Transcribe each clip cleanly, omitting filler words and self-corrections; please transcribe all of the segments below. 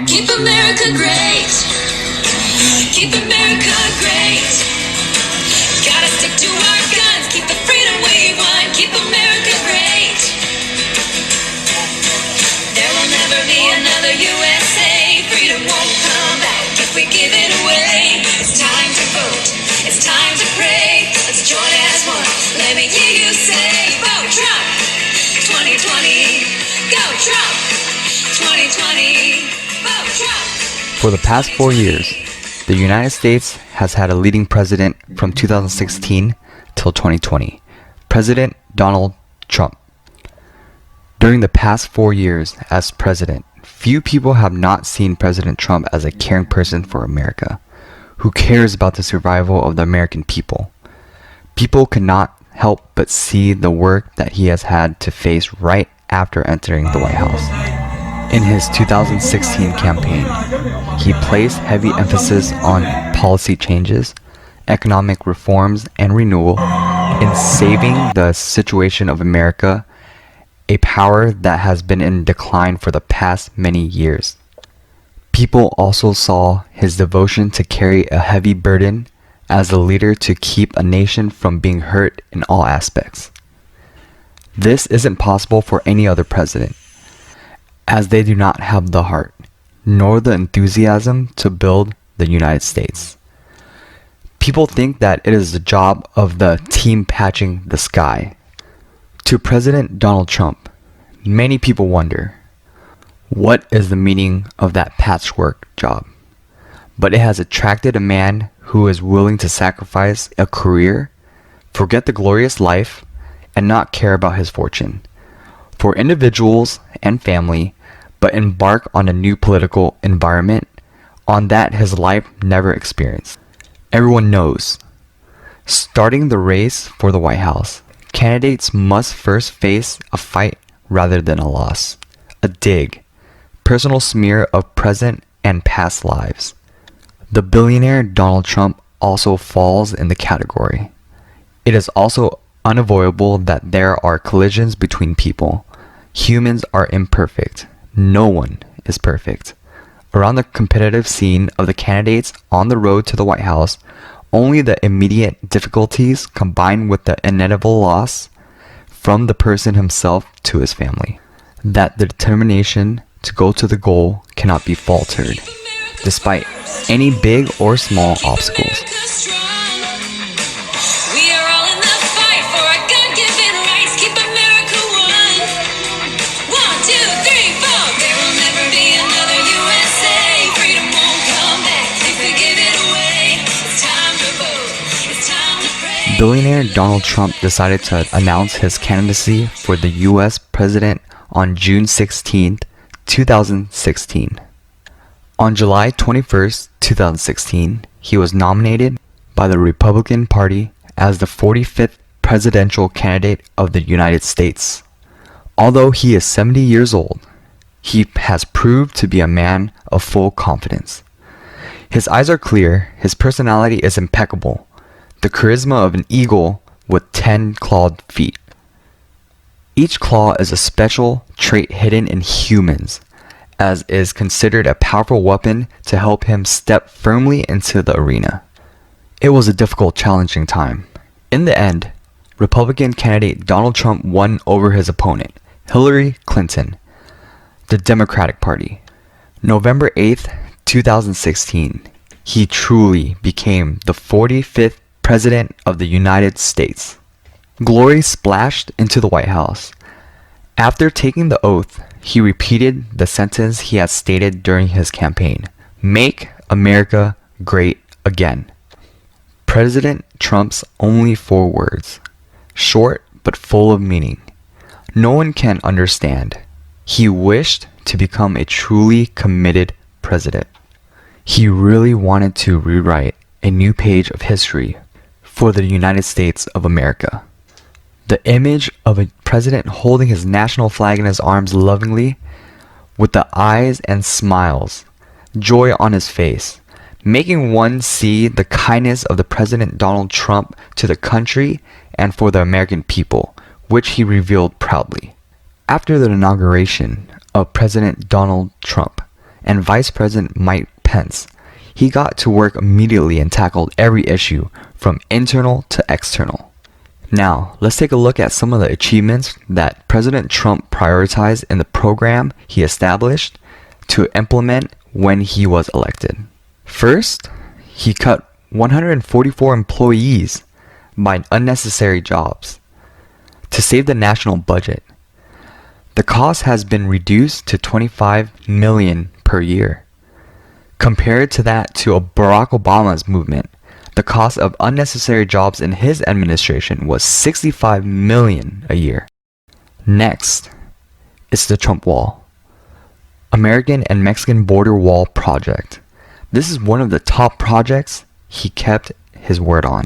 Keep America great. Keep America great. Gotta stick to our guns. Keep the freedom we want. Keep America great. There will never be another USA. Freedom won't come back if we give it away. It's time to vote. It's time to pray. Let's join as one. Let me hear you say, vote Trump. 2020. Go Trump. 2020. Vote Trump. For the past 4 years, the United States has had a leading president from 2016 till 2020, President Donald Trump. During the past 4 years as president, few people have not seen President Trump as a caring person for America, who cares about the survival of the American people. People cannot help but see the work that he has had to face right after entering the White House. In his 2016 campaign, he placed heavy emphasis on policy changes, economic reforms, and renewal in saving the situation of America, a power that has been in decline for the past many years. People also saw his devotion to carry a heavy burden as a leader to keep a nation from being hurt in all aspects. This isn't possible for any other president, as they do not have the heart, nor the enthusiasm to build the United States. People think that it is the job of the team patching the sky. To President Donald Trump, many people wonder, what is the meaning of that patchwork job? But it has attracted a man who is willing to sacrifice a career, forget the glorious life, and not care about his fortune, for individuals and family, but embark on a new political environment on that his life never experienced. Everyone knows Starting the race for the White House, candidates must first face a fight rather than a loss, a dig, personal smear of present and past lives. The billionaire Donald Trump also falls in the category. It is also unavoidable that there are collisions between people. Humans are imperfect. No one is perfect. Around the competitive scene of the candidates on the road to the White House, only the immediate difficulties combined with the inevitable loss from the person himself to his family. That the determination to go to the goal cannot be faltered, despite any big or small obstacles. We are all in the fight for our God-given rights. Keep America one. 1, 2, 3, 4. There will never be another USA. Freedom won't come back if we give it away. It's time to vote. It's time to pray. Billionaire Donald Trump decided to announce his candidacy for the US president on June 16, 2016. On July 21st, 2016, he was nominated by the Republican Party as the 45th presidential candidate of the United States. Although he is 70 years old, he has proved to be a man of full confidence. His eyes are clear, his personality is impeccable, the charisma of an eagle with 10 clawed feet. Each claw is a special trait hidden in humans, as is considered a powerful weapon to help him step firmly into the arena. It was a difficult, challenging time. In the end, Republican candidate Donald Trump won over his opponent, Hillary Clinton, the Democratic Party. November 8th, 2016, he truly became the 45th President of the United States. Glory splashed into the White House. After taking the oath, he repeated the sentence he had stated during his campaign: "Make America great again." President Trump's only 4 words, short but full of meaning. No one can understand. He wished to become a truly committed president. He really wanted to rewrite a new page of history for the United States of America. The image of a president holding his national flag in his arms lovingly, with the eyes and smiles, joy on his face, making one see the kindness of the President Donald Trump to the country and for the American people, which he revealed proudly. After the inauguration of President Donald Trump and Vice President Mike Pence, he got to work immediately and tackled every issue from internal to external. Now, let's take a look at some of the achievements that President Trump prioritized in the program he established to implement when he was elected. First, he cut 144 employees by unnecessary jobs to save the national budget. The cost has been reduced to $25 million per year. Compared to that to Barack Obama's movement, the cost of unnecessary jobs in his administration was $65 million a year. Next, it's the Trump Wall, American and Mexican border wall project. This is one of the top projects he kept his word on.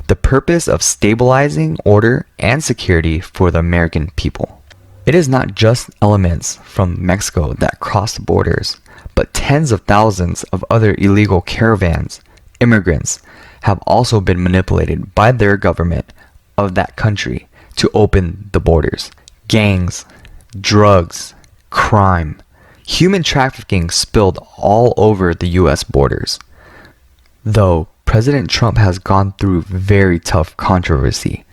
The purpose of stabilizing order and security for the American people. It is not just elements from Mexico that cross the borders, but tens of thousands of other illegal caravans, immigrants, have also been manipulated by their government of that country to open the borders. Gangs, drugs, crime, human trafficking spilled all over the US borders. Though President Trump has gone through very tough controversy,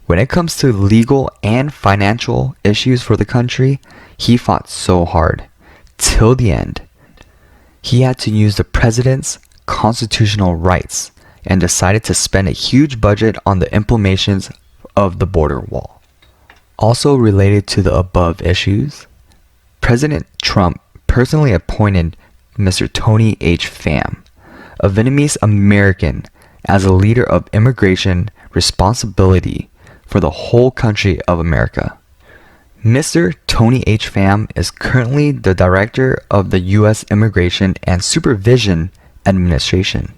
when it comes to legal and financial issues for the country, he fought so hard. Till the end, he had to use the president's constitutional rights and decided to spend a huge budget on the implementations of the border wall. Also related to the above issues, President Trump personally appointed Mr. Tony H. Pham, a Vietnamese American, as a leader of immigration responsibility for the whole country of America. Mr. Tony H. Pham is currently the director of the U.S. Immigration and Supervision Administration.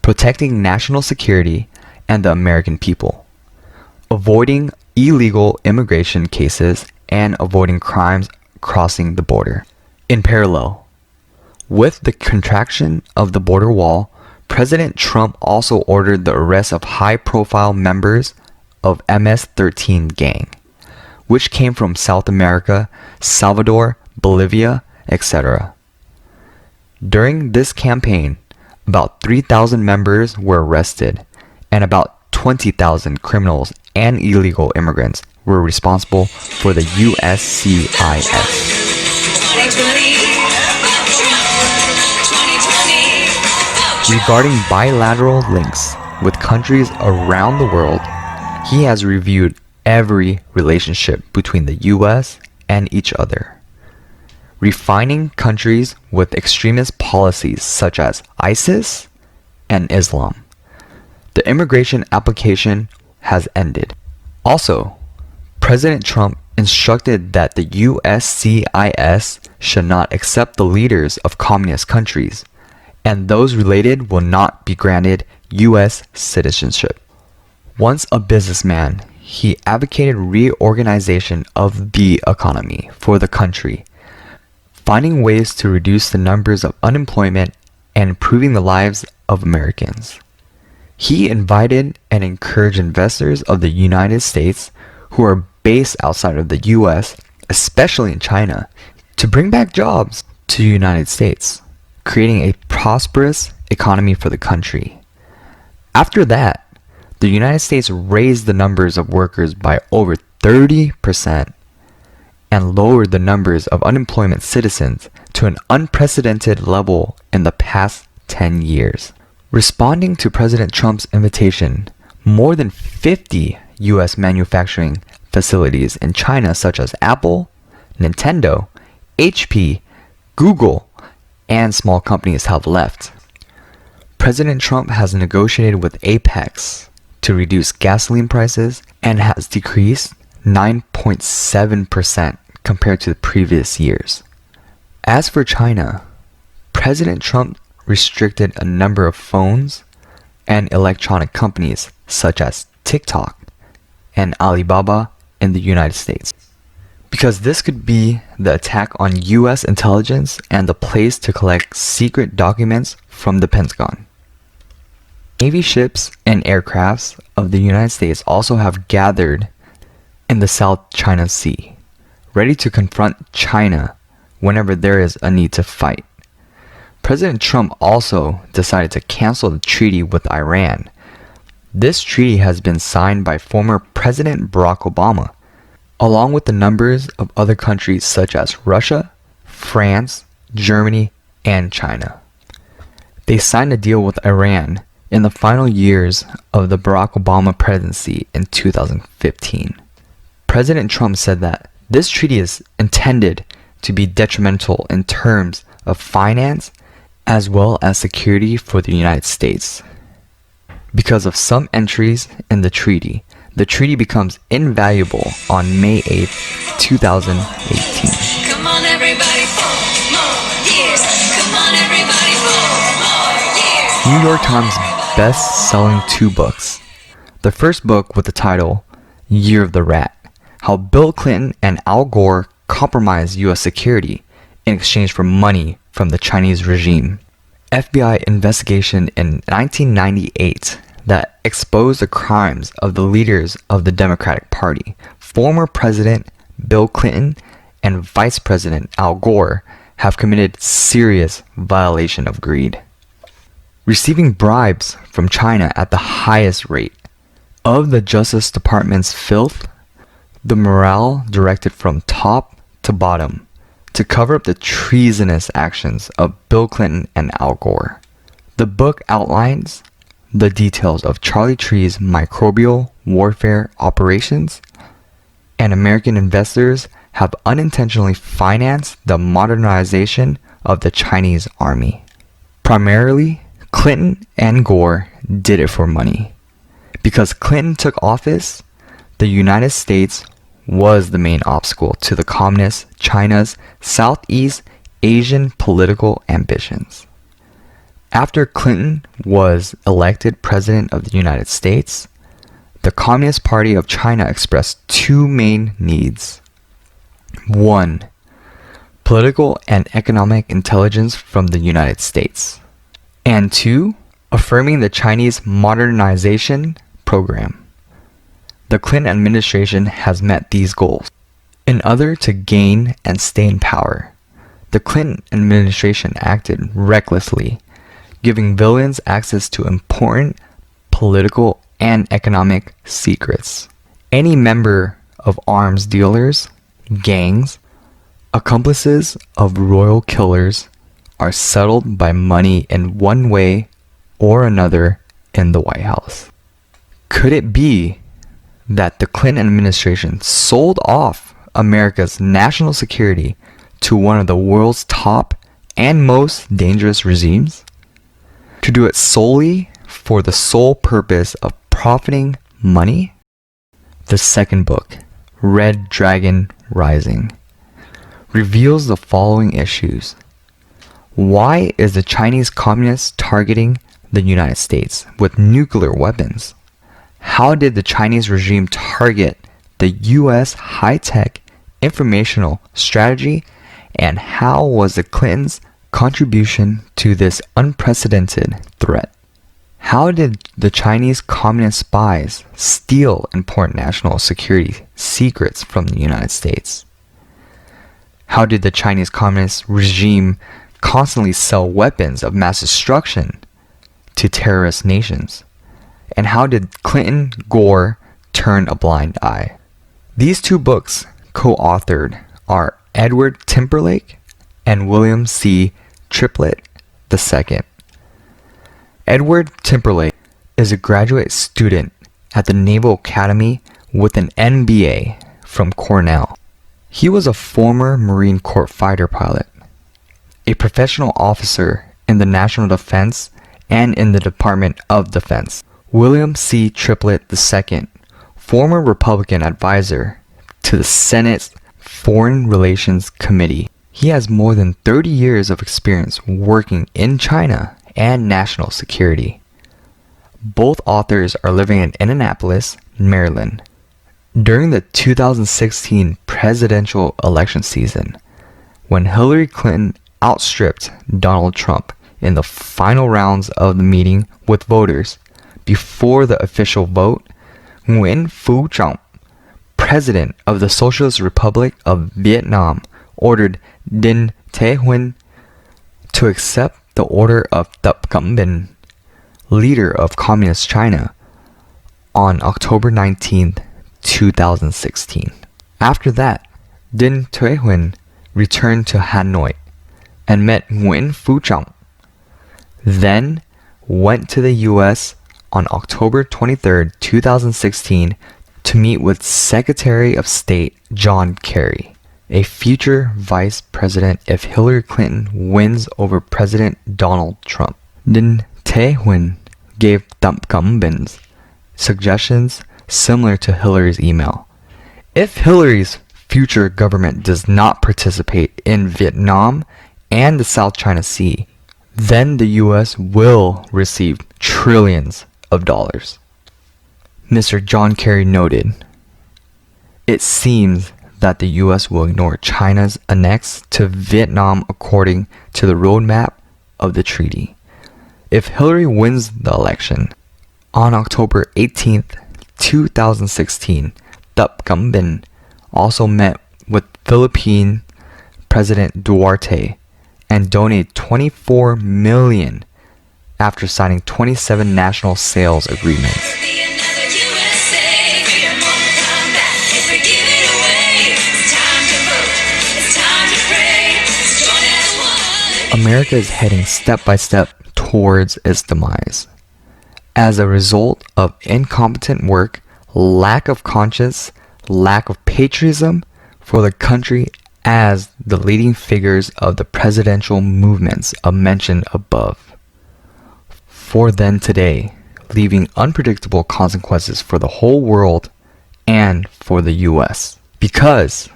protecting national security and the American people, avoiding illegal immigration cases, and avoiding crimes crossing the border. In parallel, with the contraction of the border wall, President Trump also ordered the arrest of high-profile members of MS-13 gang, which came from South America, Salvador, Bolivia, etc. During this campaign, about 3,000 members were arrested, and about 20,000 criminals and illegal immigrants were responsible for the USCIS. 2020. Regarding bilateral links with countries around the world, he has reviewed every relationship between the US and each other, refining countries with extremist policies such as ISIS and Islam. The immigration application has ended. Also, President Trump instructed that the USCIS should not accept the leaders of communist countries, and those related will not be granted US citizenship. Once a businessman, he advocated reorganization of the economy for the country, finding ways to reduce the numbers of unemployment and improving the lives of Americans. He invited and encouraged investors of the United States who are based outside of the US, especially in China, to bring back jobs to the United States, creating a prosperous economy for the country. After that, the United States raised the numbers of workers by over 30% and lowered the numbers of unemployment citizens to an unprecedented level in the past 10 years. Responding to President Trump's invitation, more than 50 US manufacturing facilities in China such as Apple, Nintendo, HP, Google, and small companies have left. President Trump has negotiated with Apex to reduce gasoline prices and has decreased 9.7% compared to the previous years. As for China, President Trump restricted a number of phones and electronic companies such as TikTok and Alibaba in the United States, because this could be the attack on US intelligence and the place to collect secret documents from the Pentagon. Navy ships and aircrafts of the United States also have gathered in the South China Sea, ready to confront China whenever there is a need to fight. President Trump also decided to cancel the treaty with Iran. This treaty has been signed by former President Barack Obama, along with the numbers of other countries such as Russia, France, Germany, and China. They signed a deal with Iran in the final years of the Barack Obama presidency in 2015. President Trump said that this treaty is intended to be detrimental in terms of finance as well as security for the United States. Because of some entries in the treaty becomes invaluable on May 8, 2018. Come on, everybody, 4 more years. Come on, everybody, 4 more years. New York Times best-selling 2 books. The first book with the title Year of the Rat: How Bill Clinton and Al Gore Compromised U.S. Security in Exchange for Money from the Chinese Regime. FBI investigation in 1998 that exposed the crimes of the leaders of the Democratic Party, former President Bill Clinton and Vice President Al Gore, have committed serious violation of greed, receiving bribes from China at the highest rate. Of the Justice Department's filth, the morale directed from top to bottom to cover up the treasonous actions of Bill Clinton and Al Gore. The book outlines the details of Charlie Tree's microbial warfare operations, and American investors have unintentionally financed the modernization of the Chinese army. Primarily, Clinton and Gore did it for money. Because Clinton took office, the United States was the main obstacle to the Communist China's Southeast Asian political ambitions. After Clinton was elected President of the United States, the Communist Party of China expressed two main needs. 1. Political and economic intelligence from the United States. And 2. Affirming the Chinese modernization program. The Clinton administration has met these goals. In order to gain and stay in power, the Clinton administration acted recklessly, giving villains access to important political and economic secrets. Any member of arms dealers, gangs, accomplices of royal killers are settled by money in one way or another in the White House. Could it be that the Clinton administration sold off America's national security to one of the world's top and most dangerous regimes? To do it solely for the sole purpose of profiting money? The second book, Red Dragon Rising, reveals the following issues. Why is the Chinese Communists targeting the United States with nuclear weapons? How did the Chinese regime target the U.S. high-tech informational strategy, and how was the Clintons' contribution to this unprecedented threat? How did the Chinese Communist spies steal important national security secrets from the United States? How did the Chinese Communist regime constantly sell weapons of mass destruction to terrorist nations? And how did Clinton Gore turn a blind eye? These two books, co-authored, are Edward Timberlake and William C. Triplett II. Edward Timberlake is a graduate student at the Naval Academy with an MBA from Cornell. He was a former Marine Corps fighter pilot, a professional officer in the National Defense and in the Department of Defense. William C. Triplett II, former Republican advisor to the Senate's Foreign Relations Committee. He has more than 30 years of experience working in China and national security. Both authors are living in Indianapolis, Maryland. During the 2016 presidential election season, when Hillary Clinton outstripped Donald Trump in the final rounds of the meeting with voters before the official vote, Nguyen Phu Trọng, president of the Socialist Republic of Vietnam, ordered Dinh Thế Huynh to accept the order of Tập Cận Bình, leader of Communist China, on October 19, 2016. After that, Dinh Thế Huynh returned to Hanoi and met Nguyen Phu Trọng, then went to the U.S. on October 23, 2016 to meet with Secretary of State John Kerry, a future vice president if Hillary Clinton wins over President Donald Trump. Dinh Thế Huynh gave Tập Cận Bình suggestions similar to Hillary's email. If Hillary's future government does not participate in Vietnam and the South China Sea, then the U.S. will receive trillions of dollars. Mr. John Kerry noted, "It seems that the U.S. will ignore China's annex to Vietnam according to the roadmap of the treaty. If Hillary wins the election, on October 18, 2016, Tập Cận Bình also met with Philippine President Duarte and donated $24 million after signing 27 national sales agreements." America is heading step by step towards its demise. As a result of incompetent work, lack of conscience, lack of patriotism for the country as the leading figures of the presidential movements mentioned above. For then today, leaving unpredictable consequences for the whole world and for the U.S. Because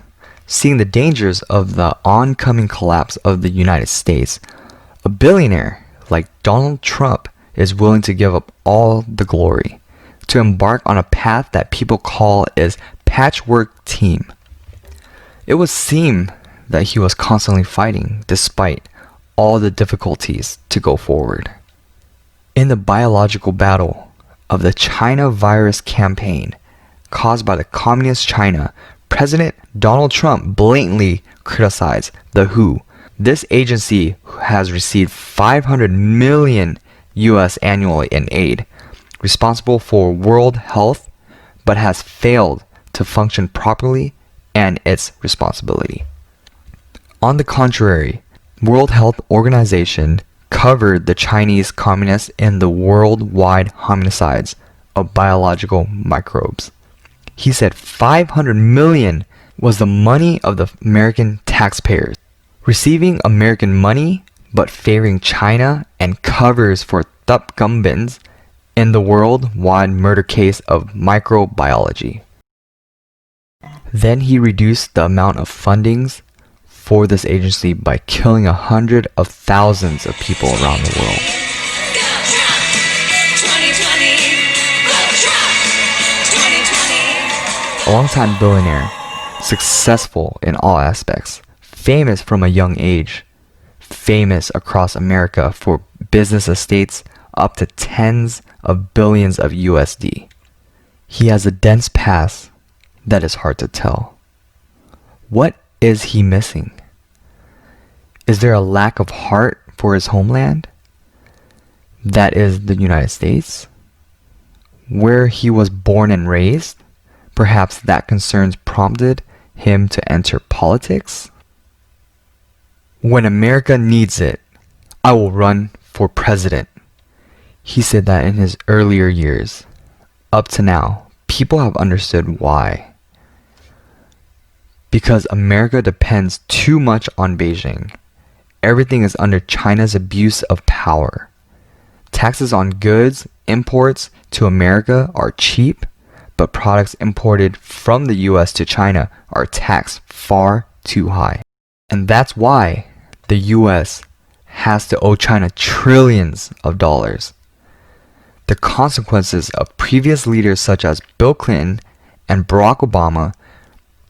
seeing the dangers of the oncoming collapse of the United States, a billionaire like Donald Trump, is willing to give up all the glory, to embark on a path that people call his patchwork team. It would seem that he was constantly fighting despite all the difficulties to go forward. In the biological battle of the China virus campaign caused by the communist China, President Donald Trump blatantly criticized the WHO. This agency has received $500 million US annually in aid, responsible for world health, but has failed to function properly and its responsibility. On the contrary, World Health Organization covered the Chinese communists in the worldwide homicides of biological microbes. He said 500 million was the money of the American taxpayers. Receiving American money but favoring China and covers for Thup Gumbins in the worldwide murder case of microbiology. Then he reduced the amount of fundings for this agency by killing 100,000 of people around the world. Go Trump! 2020! Vote Trump! 2020! A longtime billionaire, successful in all aspects, famous from a young age, famous across America for business estates up to tens of billions of USD. He has a dense past that is hard to tell. What is he missing? Is there a lack of heart for his homeland? That is the United States, where he was born and raised. Perhaps that concerns prompted him to enter politics. When America needs it, I will run for president. He said that in his earlier years. Up to now, people have understood why. Because America depends too much on Beijing. Everything is under China's abuse of power. Taxes on goods, imports to America are cheap, but products imported from the US to China are taxed far too high. And that's why the US has to owe China trillions of dollars. The consequences of previous leaders such as Bill Clinton and Barack Obama,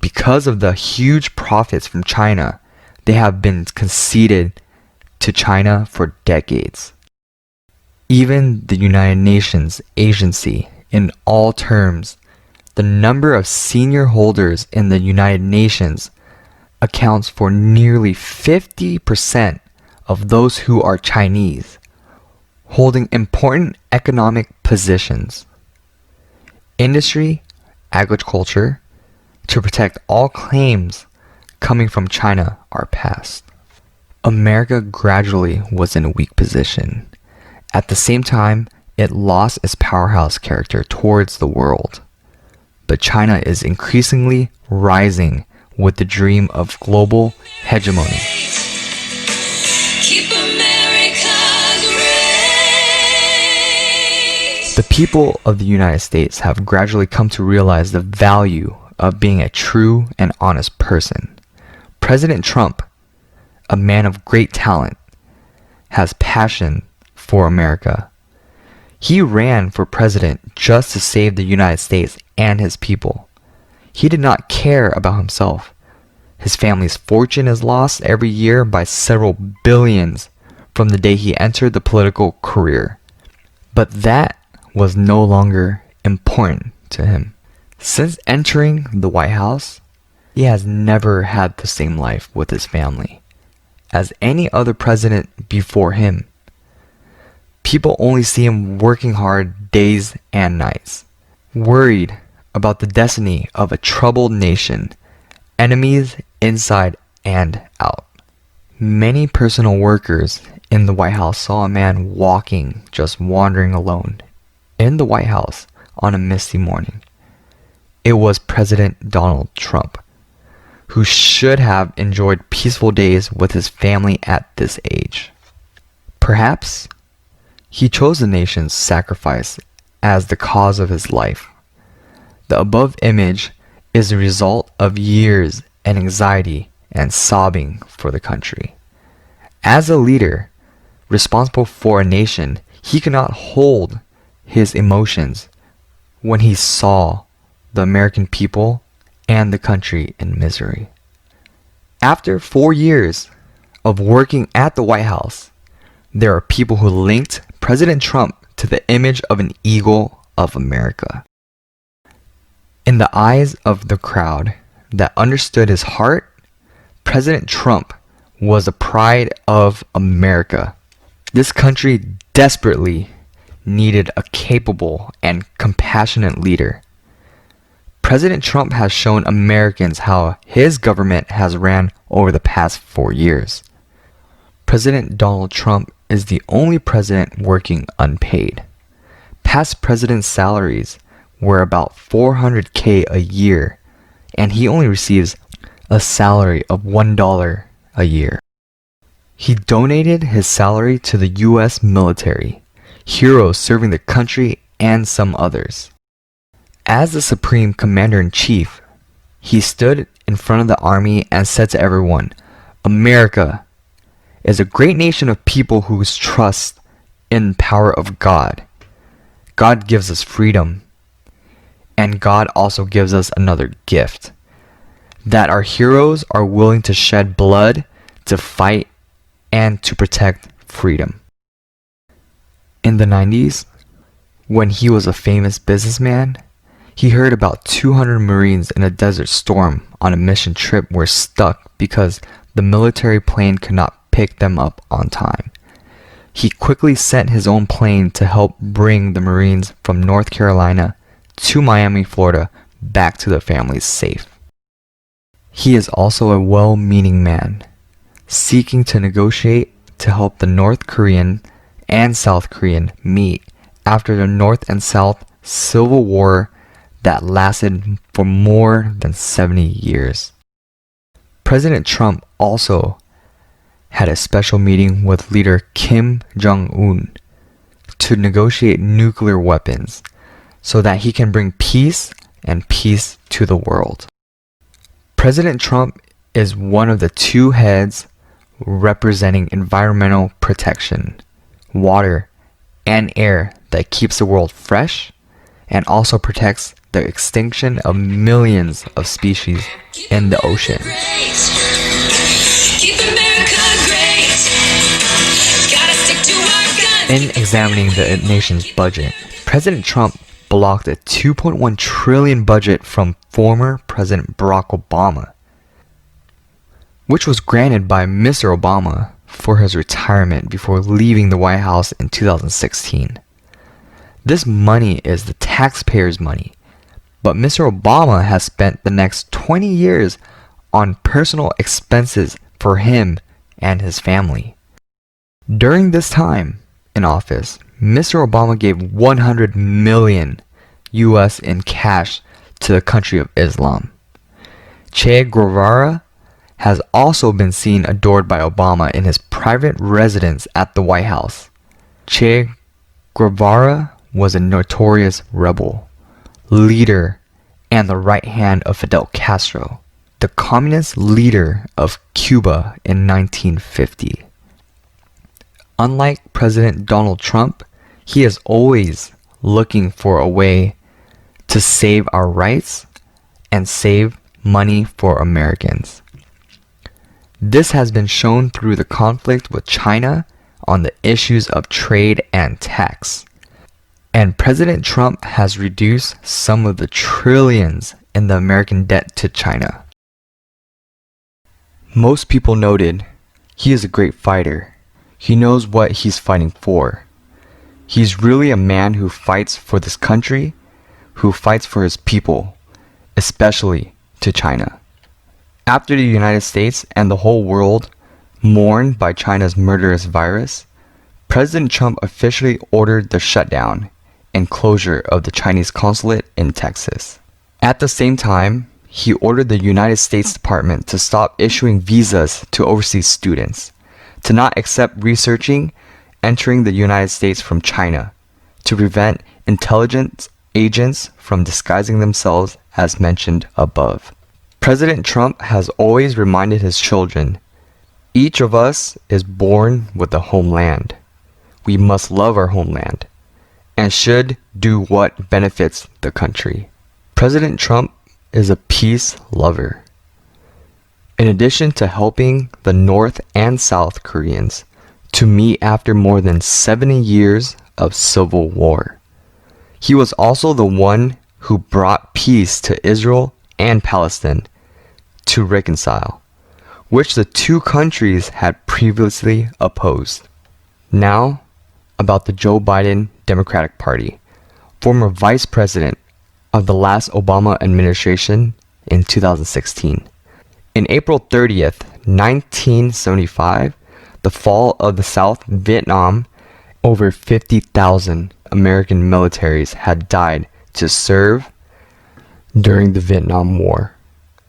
because of the huge profits from China, they have been conceded to China for decades. Even the United Nations agency, in all terms, the number of senior holders in the United Nations accounts for nearly 50% of those who are Chinese, holding important economic positions. Industry, agriculture, to protect all claims coming from China are passed. America gradually was in a weak position. At the same time, it lost its powerhouse character towards the world. But China is increasingly rising with the dream of global hegemony. Keep America great! The people of the United States have gradually come to realize the value of being a true and honest person. President Trump, a man of great talent, has passion for America. He ran for president just to save the United States and his people. He did not care about himself. His family's fortune is lost every year by several billions from the day he entered the political career. But that was no longer important to him. Since entering the White House, he has never had the same life with his family as any other president before him. People only see him working hard days and nights, worried about the destiny of a troubled nation, enemies inside and out. Many personal workers in the White House saw a man walking, just wandering alone, in the White House on a misty morning. It was President Donald Trump, who should have enjoyed peaceful days with his family at this age. Perhaps he chose the nation's sacrifice as the cause of his life. The above image is the result of years and anxiety and sobbing for the country. As a leader, responsible for a nation, he could not hold his emotions when he saw the American people and the country in misery. After 4 years of working at the White House, there are people who linked President Trump to the image of an eagle of America. In the eyes of the crowd that understood his heart, President Trump was the pride of America. This country desperately needed a capable and compassionate leader. President Trump has shown Americans how his government has ran over the past 4 years. President Donald Trump is the only president working unpaid. Past presidents' salaries were about $400K a year, and he only receives a salary of $1 a year. He donated his salary to the U.S. military, heroes serving the country and some others. As the Supreme Commander-in-Chief, he stood in front of the army and said to everyone, "America is a great nation of people who trust in the power of God. God gives us freedom, and God also gives us another gift, that our heroes are willing to shed blood to fight and to protect freedom." In the 90s, when he was a famous businessman, he heard about 200 Marines in a desert storm on a mission trip were stuck because the military plane could not pick them up on time. He quickly sent his own plane to help bring the Marines from North Carolina to Miami, Florida, back to their families safe. He is also a well-meaning man, seeking to negotiate to help the North Korean and South Korean meet after the North and South Civil War that lasted for more than 70 years. President Trump also had a special meeting with leader Kim Jong-un to negotiate nuclear weapons so that he can bring peace and peace to the world. President Trump is one of the two heads representing environmental protection, water, and air that keeps the world fresh and also protects the extinction of millions of species in the ocean. In examining the nation's budget, President Trump blocked a $2.1 trillion budget from former President Barack Obama, which was granted by Mr. Obama for his retirement before leaving the White House in 2016. This money is the taxpayers' money, but Mr. Obama has spent the next 20 years on personal expenses for him and his family. During this time in office, Mr. Obama gave 100 million US in cash to the country of Islam. Che Guevara has also been seen adored by Obama in his private residence at the White House. Che Guevara was a notorious rebel, leader, and the right hand of Fidel Castro, the communist leader of Cuba in 1950. Unlike President Donald Trump, he is always looking for a way to save our rights and save money for Americans. This has been shown through the conflict with China on the issues of trade and tax. And President Trump has reduced some of the trillions in the American debt to China. Most people noted he is a great fighter. He knows what he's fighting for. He's really a man who fights for this country, who fights for his people, especially to China. After the United States and the whole world mourned by China's murderous virus, President Trump officially ordered the shutdown and closure of the Chinese consulate in Texas. At the same time, he ordered the United States Department to stop issuing visas to overseas students, to not accept researching entering the United States from China, to prevent intelligence agents from disguising themselves as mentioned above. President Trump has always reminded his children, each of us is born with a homeland. we must love our homeland and should do what benefits the country. President Trump is a peace lover. In addition to helping the North and South Koreans to meet after more than 70 years of civil war, he was also the one who brought peace to Israel and Palestine to reconcile, which the two countries had previously opposed. Now, about the Joe Biden Democratic Party, former vice president of the last Obama administration in 2016. In April 30th, 1975, the fall of the South Vietnam, over 50,000 American militaries had died to serve during the Vietnam War.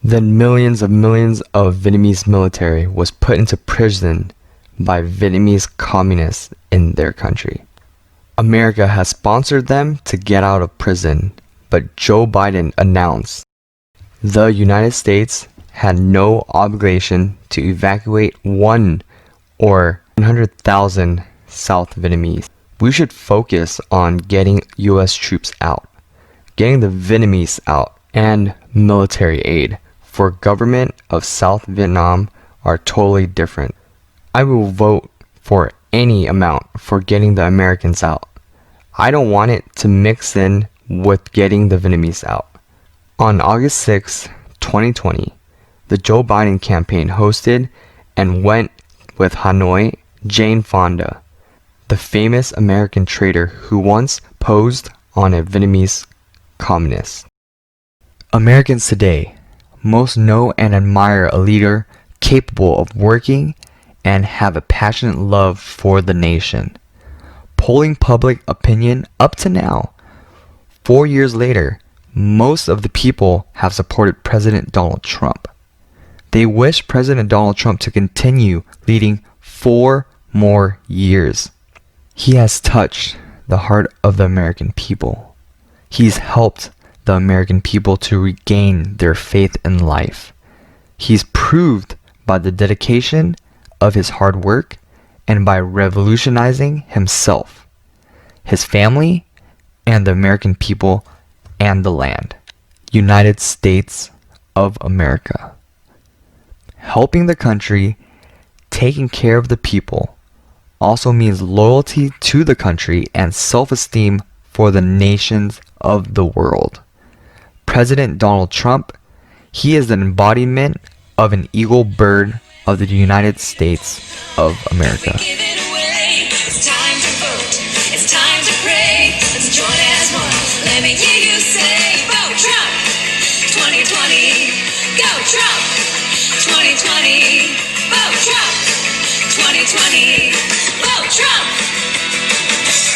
Then millions of Vietnamese military was put into prison by Vietnamese communists in their country. America has sponsored them to get out of prison, but Joe Biden announced the United States had no obligation to evacuate 1 or 100,000 South Vietnamese. We should focus on getting U.S. troops out, getting the Vietnamese out, and military aid for government of South Vietnam are totally different. I will vote for any amount for getting the Americans out. I don't want it to mix in with getting the Vietnamese out. On August 6, 2020, the Joe Biden campaign hosted and went with Hanoi Jane Fonda, the famous American trader who once posed on a Vietnamese communist. Americans today most know and admire a leader capable of working and have a passionate love for the nation. Polling public opinion up to now, 4 years later, most of the people have supported President Donald Trump. They wish President Donald Trump to continue leading 4 more years. He has touched the heart of the American people. He's helped the American people to regain their faith in life. He's proved by the dedication of his hard work and by revolutionizing himself, his family, and the American people and the land. United States of America. Helping the country, taking care of the people, also means loyalty to the country and self-esteem for the nations of the world. President Donald Trump, he is the embodiment of an eagle bird of the United States of America. It's time to vote. It's time to pray. Let's join as one. Let me hear you say, vote Trump. 2020, go Trump. 2020, vote Trump. 2020, vote Trump.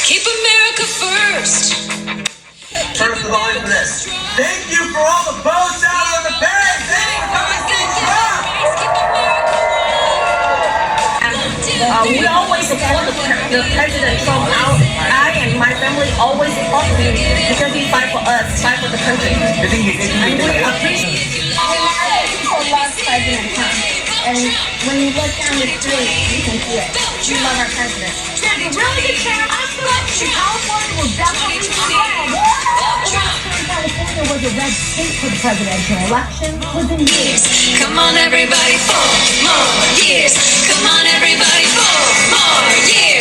Keep America first. First of all, for this. Thank you for all the votes out on the page. Thank you for coming to Trump. We always support the President Trump out. I and my family always support him because he fight for us, fight for the country. I think you did. And we appreciate. A lot of people love President Trump. And when you look down the street, you can see it. We love our president. There's a really good chance California will definitely be red. California was a red state for the presidential election was in years. Come on, everybody, 4 more years. Come on, everybody, 4 more years.